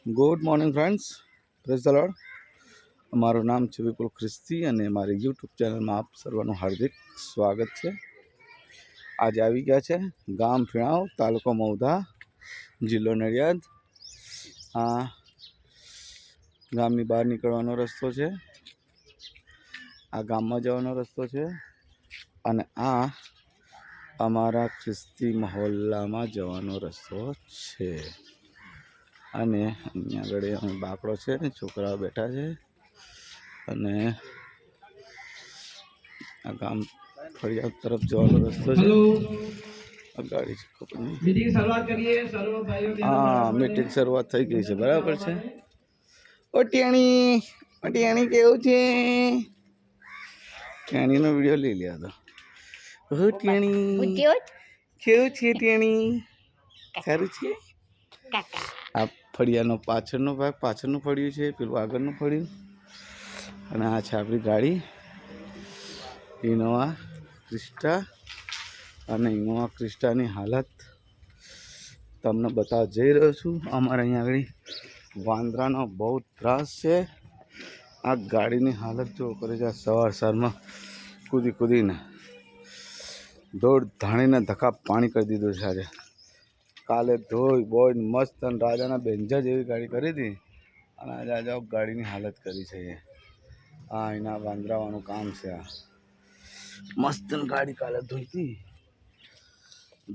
Good morning friends, praise the lord. મારું નામ છે વિપુલ ખ્રિસ્તી અને મારી યુટ્યુબ ચેનલમાં આપ સર્વનું હાર્દિક સ્વાગત છે. આજે આવી ગયા છે ગામ ફીણાવ, તાલુકો મૌધા, જિલ્લો નડિયાદ. આ ગામની બહાર નીકળવાનો રસ્તો છે, આ ગામમાં જવાનો રસ્તો છે અને આ અમારા ખ્રિસ્તી મહોલ્લામાં જવાનો રસ્તો છે. અને અહીંયા આગળ અમે બાકડો છે, છોકરાઓ બેઠા છે અને આ ગામ ફળિયાદ તરફ જવાનો રસ્તો છે. આ ગાડી છે, હા મીટિંગ શરૂઆત થઈ ગઈ છે, બરાબર છે. ઓ ટેણી કેવું છે? ટેણીનો વિડીયો લઈ લ્યા તો. ઓ ટેણી કેવું છે? ટેણી સારું છે. આ ફળિયાનો પાછળનો ભાગ, પાછળનું ફળિયું છે, પેલું આગળનું ફળિયું. અને આ છે આપણી ગાડી ઇનોવા ક્રિસ્ટા. અને ઇનોવા ક્રિસ્ટાની હાલત તમને બતાવવા જઈ રહ્યો છું. અમારે અહીંયા આગળ વાંદરાનો બહુ ત્રાસ છે. આ ગાડીની હાલત જો કરે છે, સવારમાં કૂદીને દોડ ધાણીને ધક્કા પાણી કરી દીધું છે. આજે કાલે ધોઈ બોઈને મસ્ત રાજાના બેન્જા જેવી ગાડી કરી હતી અને આજે ગાડીની હાલત કરી છે. આ એના વાંદરાવાનું કામ છે. આ મસ્ત ગાડી કાલે ધોઈ હતી,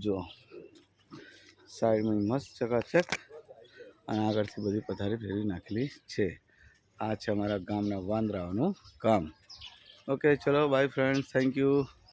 જો સાઈડમાં મસ્ત ચકાચક અને આગળથી બધી પથારી ફેરવી નાખેલી છે. આ છે અમારા ગામના વાંદરાઓનું કામ. ઓકે, ચલો બાય ફ્રેન્ડ્સ, થેન્ક યુ.